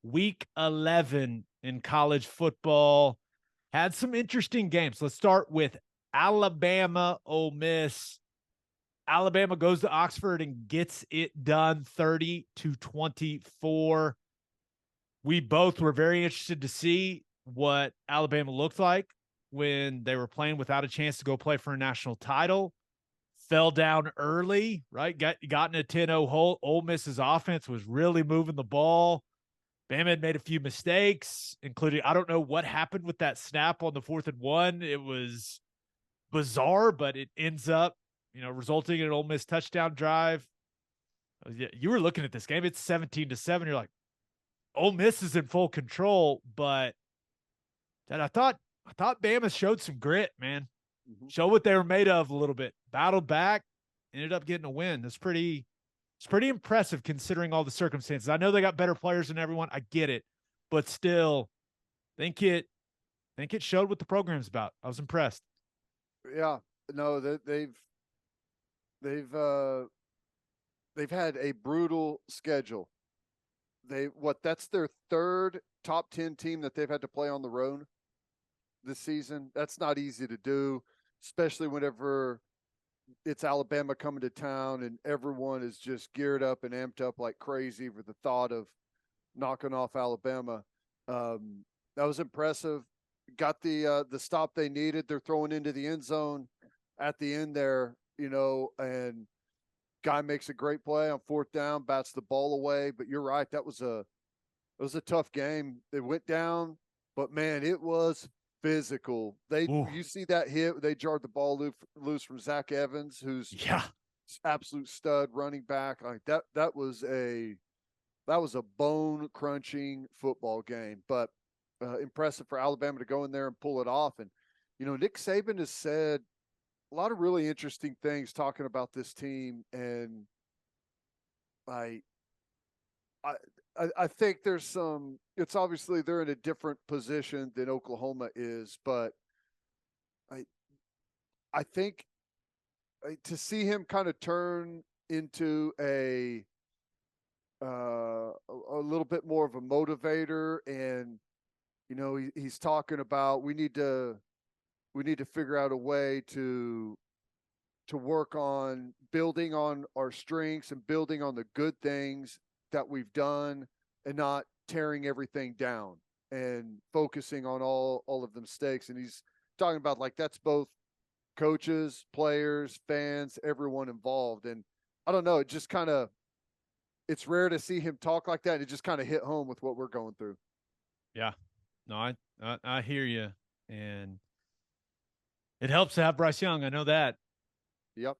Week 11 in college football. Had some interesting games. Let's start with Alabama, Ole Miss. Alabama goes to Oxford and gets it done 30-24. We both were very interested to see what Alabama looked like when they were playing without a chance to go play for a national title. Fell down early, right? Got in a 10-0 hole. Ole Miss's offense was really moving the ball. Bama had made a few mistakes, including, I don't know what happened with that snap on the 4th and 1. It was bizarre, but it ends up, resulting in an Ole Miss touchdown drive. You were looking at this game. It's 17-7. You're like, Ole Miss is in full control, but I thought Bama showed some grit, man. Mm-hmm. Show what they were made of a little bit. Battled back, ended up getting a win. It's pretty impressive considering all the circumstances. I know they got better players than everyone. I get it, but still, think it showed what the program's about. I was impressed. Yeah, no, they've had a brutal schedule. That's their third top 10 team that they've had to play on the road this season. That's not easy to do, especially whenever it's Alabama coming to town and everyone is just geared up and amped up like crazy for the thought of knocking off Alabama. That was impressive. Got the stop they needed. They're throwing into the end zone at the end there, and guy makes a great play on 4th down, bats the ball away. But you're right, it was a tough game. It went down, but man, it was physical. You see that hit, they jarred the ball loose from Zach Evans, who's absolute stud running back. Like that was a bone crunching football game, but impressive for Alabama to go in there and pull it off. And Nick Saban has said a lot of really interesting things talking about this team, and I think there's some. It's obviously they're in a different position than Oklahoma is, but I think to see him kind of turn into a little bit more of a motivator, and he's talking about we need to figure out a way to work on building on our strengths and building on the good things that we've done and not tearing everything down and focusing on all of the mistakes. And he's talking about that's both coaches, players, fans, everyone involved. And I don't know, it just kind of, it's rare to see him talk like that. It just kind of hit home with what we're going through. Yeah, no, I hear you. And it helps to have Bryce Young. I know that. Yep.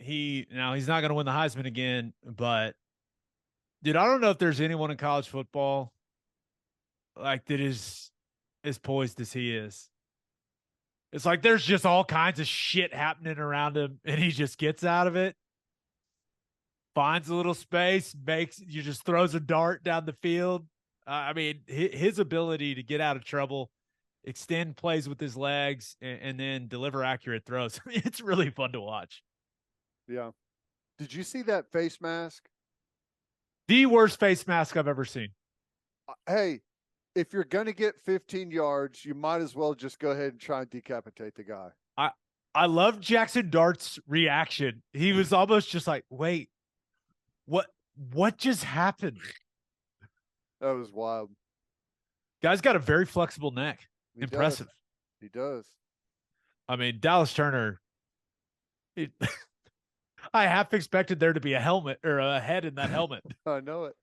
He's not going to win the Heisman again, but dude, I don't know if there's anyone in college football that is as poised as he is. It's like there's just all kinds of shit happening around him, and he just gets out of it, finds a little space, just throws a dart down the field. His ability to get out of trouble, extend plays with his legs, and then deliver accurate throws. It's really fun to watch. Yeah. Did you see that face mask? The worst face mask I've ever seen. Hey, if you're going to get 15 yards, you might as well just go ahead and try and decapitate the guy. I love Jackson Dart's reaction. He was almost just like, wait, what just happened? That was wild. Guy's got a very flexible neck. Impressive. He does. Dallas Turner, I half expected there to be a helmet or a head in that helmet. I know it.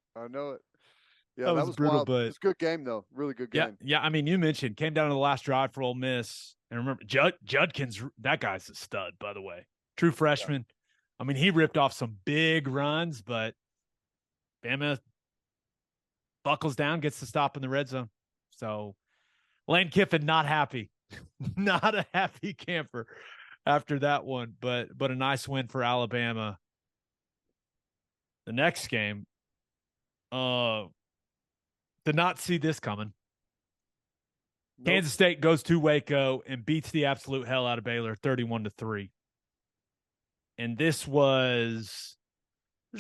Yeah, that was brutal, wild. But it's a good game, though. Really good game. Yeah. You mentioned came down to the last drive for Ole Miss, and remember Judkins. That guy's a stud, by the way. True freshman. Yeah. He ripped off some big runs, but Bama buckles down, gets the stop in the red zone. So Lane Kiffin not happy, not a happy camper after that one, but a nice win for Alabama. The next game, did not see this coming. Nope. Kansas State goes to Waco and beats the absolute hell out of Baylor 31-3. And there's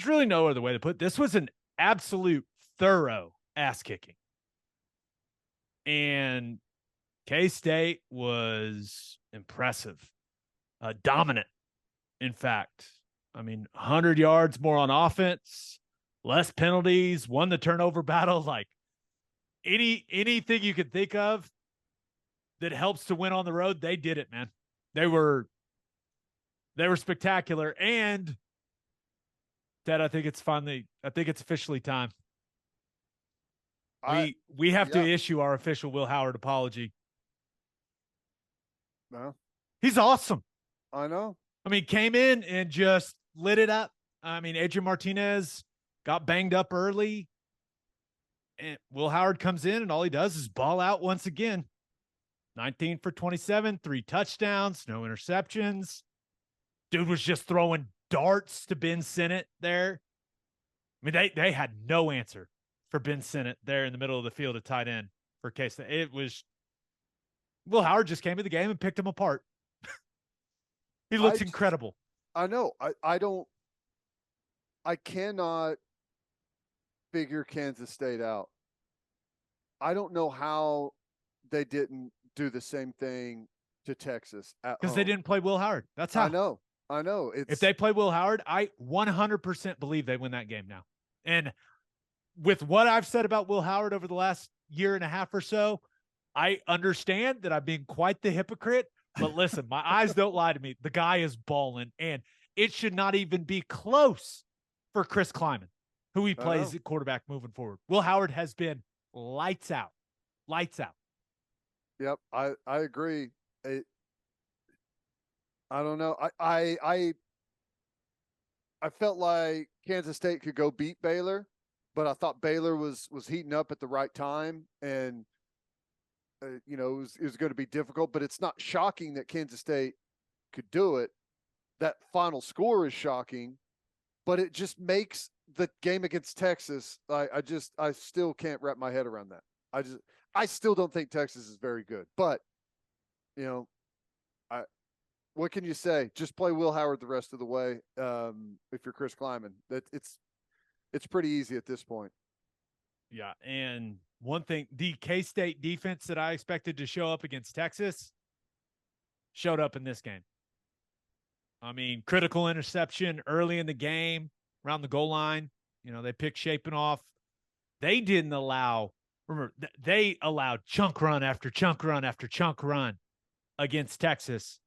really no other way to put it. This was an absolute thorough ass kicking. And K-State was impressive, dominant, in fact. I mean, 100 yards more on offense, less penalties, won the turnover battle. Like anything you could think of that helps to win on the road, they did it, man. They were spectacular. And Ted, I think it's officially time. We have to issue our official Will Howard apology. No. He's awesome. I know. I mean, came in and just lit it up. I mean, Adrian Martinez got banged up early. And Will Howard comes in, and all he does is ball out once again. 19 for 27, 3 touchdowns, no interceptions. Dude was just throwing darts to Ben Sinnott there. I mean, they had no answer for Ben Sinnott there in the middle of the field at tight end for K-State. It was Will Howard just came to the game and picked him apart. He looks incredible. I know. I cannot figure Kansas State out. I don't know how they didn't do the same thing to Texas because they didn't play Will Howard. That's how. I know. If they play Will Howard, I 100% believe they win that game now. And with what I've said about Will Howard over the last year and a half or so, I understand that I'm being quite the hypocrite. But listen, my eyes don't lie to me. The guy is balling, and it should not even be close for Chris Kleiman, who he plays at quarterback moving forward. Will Howard has been lights out. Lights out. Yep, I agree. I don't know. I felt like Kansas State could go beat Baylor, but I thought Baylor was heating up at the right time, and it was going to be difficult. But it's not shocking that Kansas State could do it. That final score is shocking, but it just makes the game against Texas. I still can't wrap my head around that. I still don't think Texas is very good, but what can you say? Just play Will Howard the rest of the way. If you're Chris Kleiman, it's pretty easy at this point. Yeah, and one thing, the K-State defense that I expected to show up against Texas showed up in this game. I mean, critical interception early in the game around the goal line. They picked Shapen off. They didn't allow. Remember, they allowed chunk run after chunk run after chunk run against Texas.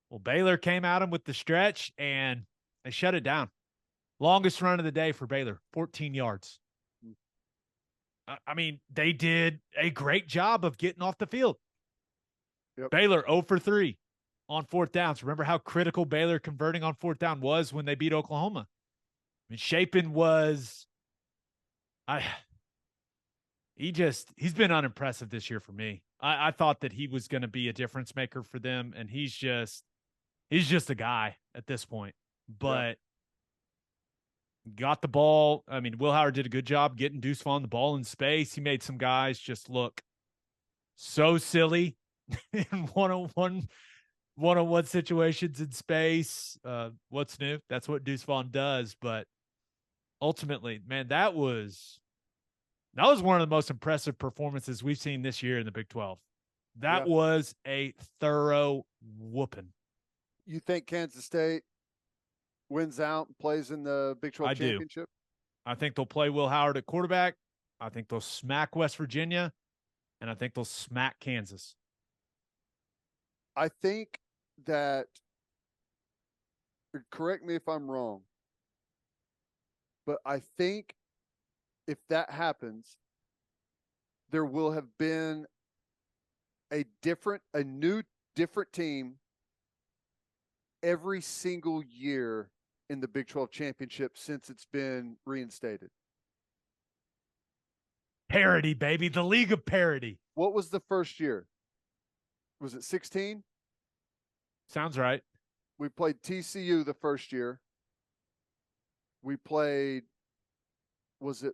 Well, Baylor came at them with the stretch, and they shut it down. Longest run of the day for Baylor, 14 yards. I mean, they did a great job of getting off the field. Yep. Baylor 0 for 3 on 4th downs. Remember how critical Baylor converting on 4th down was when they beat Oklahoma? I mean, Shapen was he's been unimpressive this year for me. I thought that he was going to be a difference maker for them, and he's just a guy at this point. But got the ball. I mean, Will Howard did a good job getting Deuce Vaughn the ball in space. He made some guys just look so silly in one-on-one situations in space. What's new? That's what Deuce Vaughn does. But ultimately, man, that was one of the most impressive performances we've seen this year in the Big 12. That was a thorough whooping. You think Kansas State wins out and plays in the Big 12 championship? I think they'll play Will Howard at quarterback. I think they'll smack West Virginia, and I think they'll smack Kansas. I think that, correct me if I'm wrong, but I think if that happens, there will have been a new team every single year in the Big 12 championship since it's been reinstated. Parity, baby. The League of Parity. What was the first year? Was it 16? Sounds right. We played TCU the first year. We played, was it?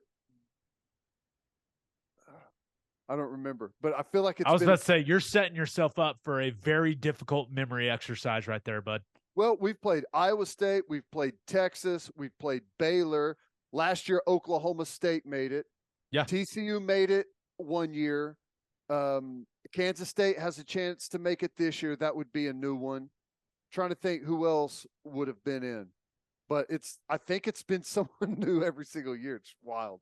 I don't remember, but I feel like it's. I was about to say, you're setting yourself up for a very difficult memory exercise right there, bud. Well, we've played Iowa State. We've played Texas. We've played Baylor. Last year, Oklahoma State made it. Yeah. TCU made it one year. Kansas State has a chance to make it this year. That would be a new one. Trying to think who else would have been in, but I think it's been someone new every single year. It's wild.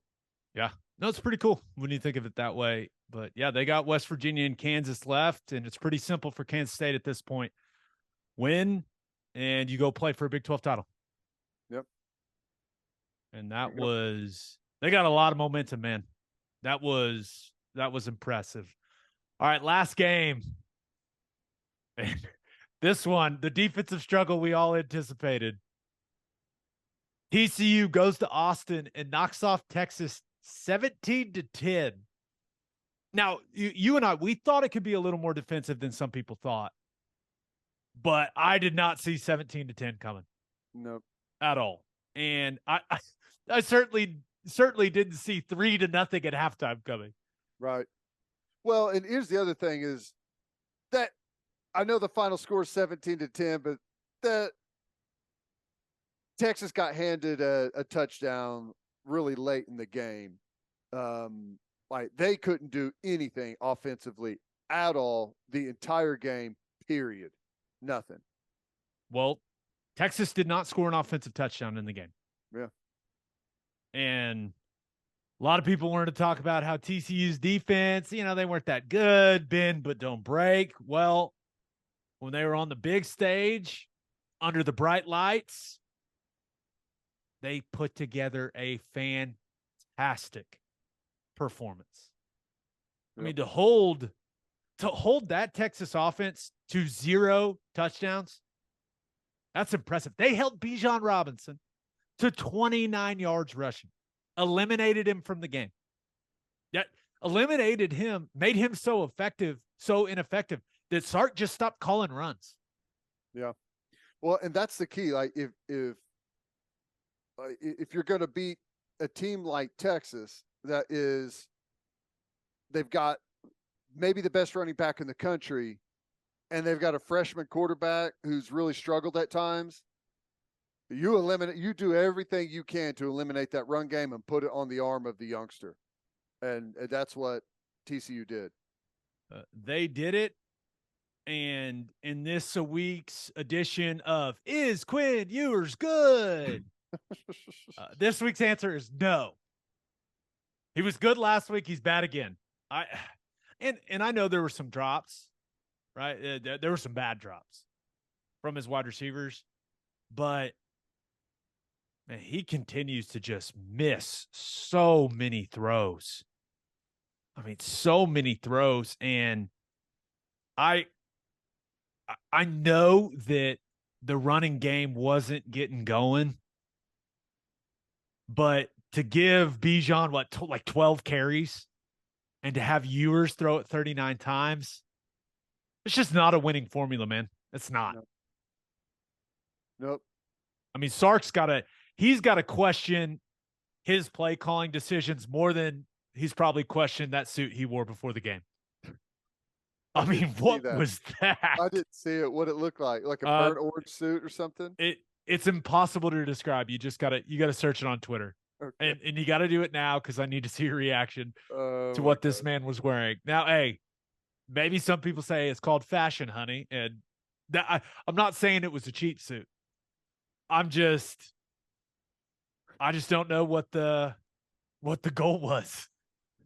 Yeah. No, it's pretty cool when you think of it that way. But yeah, they got West Virginia and Kansas left, and it's pretty simple for Kansas State at this point. Win, and you go play for a Big 12 title. Yep. And they got a lot of momentum, man. That was impressive. All right, last game. This one, the defensive struggle we all anticipated. TCU goes to Austin and knocks off Texas 17-10. Now, you and I, we thought it could be a little more defensive than some people thought, but I did not see 17-10 coming. Nope. At all. And I certainly didn't see 3-0 at halftime coming. Right. Well, and here's the other thing is that I know the final score is 17-10, but that Texas got handed a touchdown really late in the game. Like they couldn't do anything offensively at all the entire game, period. Nothing. Well, Texas did not score an offensive touchdown in the game. Yeah. And a lot of people wanted to talk about how TCU's defense, they weren't that good, bend but don't break. Well, when they were on the big stage, under the bright lights, they put together a fantastic performance. Yep. I mean, to hold that Texas offense to 0 touchdowns, that's impressive. They held Bijan Robinson to 29 yards rushing, eliminated him from the game. That eliminated him, made him so ineffective that Sark just stopped calling runs. Yeah. Well, and that's the key. Like if you're going to beat a team like Texas, they've got maybe the best running back in the country, and they've got a freshman quarterback who's really struggled at times. You do everything you can to eliminate that run game and put it on the arm of the youngster. And that's what TCU did. They did it. And in this week's edition of Is Quinn Ewers Good? This week's answer is no. He was good last week. He's bad again. And I know there were some drops, right? There were some bad drops from his wide receivers, but man, he continues to just miss so many throws. I mean, so many throws. And I know that the running game wasn't getting going, but to give Bijan, like 12 carries and to have Ewers throw it 39 times, it's just not a winning formula, man. It's not. Nope. I mean, Sark's he's got to question his play calling decisions more than he's probably questioned that suit he wore before the game. I mean, what was that? I didn't see it. What it looked like a burnt orange suit or something. It's impossible to describe. You gotta search it on Twitter, okay. and you got to do it now because I need to see your reaction to what this man was wearing. Now, hey, maybe some people say it's called fashion, honey, and I'm not saying it was a cheap suit. I just don't know what the goal was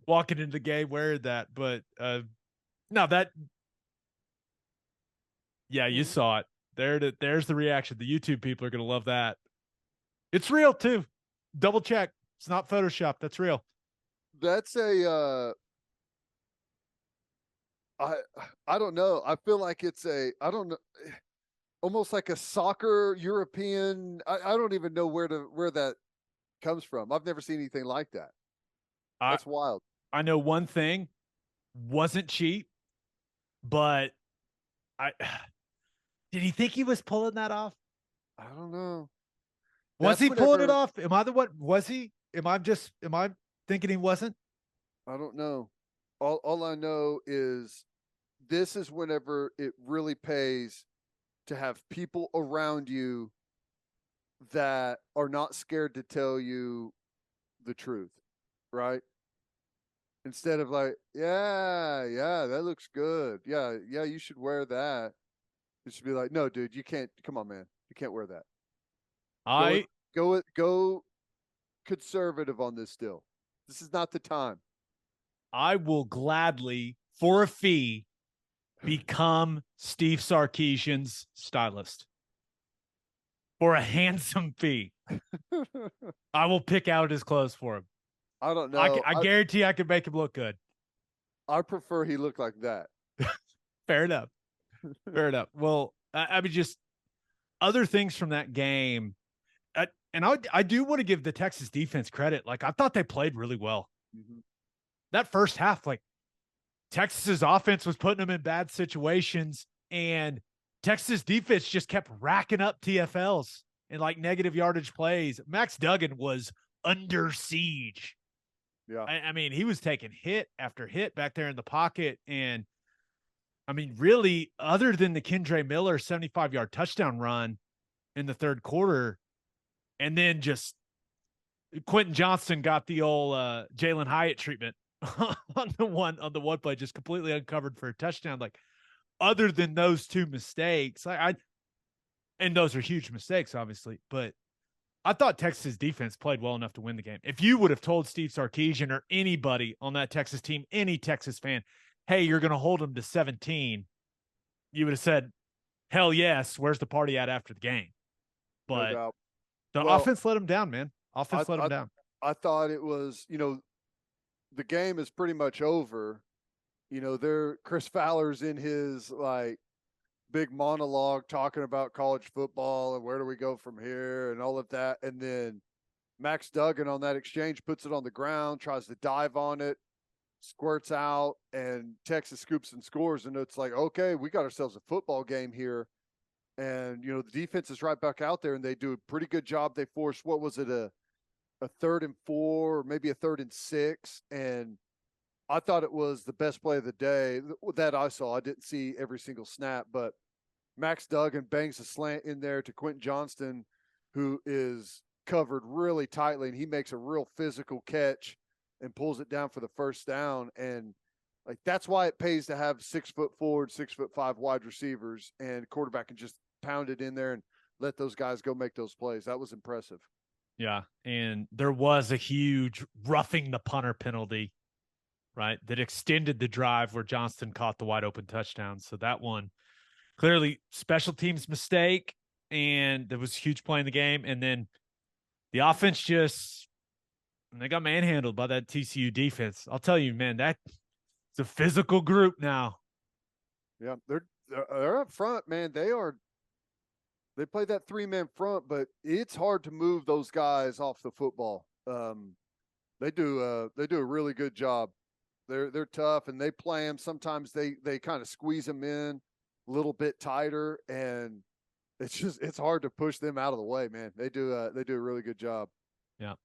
walking into the game wearing that, but. No, you saw it. There's the reaction. The YouTube people are going to love that. It's real too. Double check. It's not Photoshop. That's real. That's I don't know. I feel like it's I don't know, almost like a soccer European. I don't even know where that comes from. I've never seen anything like that. That's wild. I know one thing wasn't cheap. But did he think he was pulling that off? I don't know. Was he pulling it off? Am I the one? Was he? Am I thinking he wasn't? I don't know. All I know is this is whenever it really pays to have people around you that are not scared to tell you the truth, right? Instead of like, yeah, yeah, that looks good. Yeah, yeah, you should wear that. It should be like, no, dude, you can't. Come on, man, you can't wear that. Go I go conservative on this still. This is not the time. I will gladly, for a fee, become Steve Sarkisian's stylist for a handsome fee. I will pick out his clothes for him. I don't know. I guarantee I could make him look good. I prefer he look like that. Fair enough. Fair enough. Well, I mean, just other things from that game. And I do want to give the Texas defense credit. Like, I thought they played really well. Mm-hmm. That first half, like, Texas's offense was putting them in bad situations, and Texas defense just kept racking up TFLs and like negative yardage plays. Max Duggan was under siege. Yeah. I mean, he was taking hit after hit back there in the pocket. And I mean, really, other than the Kendre Miller 75-yard touchdown run in the third quarter, and then just Quentin Johnston got the old Jalen Hyatt treatment on the one play, just completely uncovered for a touchdown. Like, other than those two mistakes, and those are huge mistakes, obviously, but I thought Texas defense played well enough to win the game. If you would have told Steve Sarkisian or anybody on that Texas team, any Texas fan, hey, you're going to hold them to 17, you would have said, hell yes, where's the party at after the game? But no doubt. The offense let them down, man. Offense let them down. I thought it was, the game is pretty much over. Chris Fowler's in his like big monologue talking about college football and where do we go from here and all of that. And then Max Duggan on that exchange puts it on the ground, tries to dive on it, squirts out, and Texas scoops and scores. And it's like, okay, we got ourselves a football game here. And, the defense is right back out there, and they do a pretty good job. They forced, what was it, a 3rd and 4, or maybe a 3rd and 6. And I thought it was the best play of the day that I saw. I didn't see every single snap, but Max Duggan bangs a slant in there to Quentin Johnston, who is covered really tightly, and he makes a real physical catch and pulls it down for the first down. And like, that's why it pays to have 6'4", 6'5" wide receivers, and quarterback can just pound it in there and let those guys go make those plays. That was impressive. Yeah. And there was a huge roughing the punter penalty, right, that extended the drive where Johnston caught the wide open touchdown. So that one clearly special teams mistake, and there was a huge play in the game. And then the offense they got manhandled by that TCU defense. I'll tell you, man, it's a physical group now. Yeah, they're up front, man. They play that 3-man front, but it's hard to move those guys off the football. They do a really good job. They're tough, and they play them. Sometimes they kind of squeeze them in a little bit tighter, and it's hard to push them out of the way, man. They do a really good job. Yeah.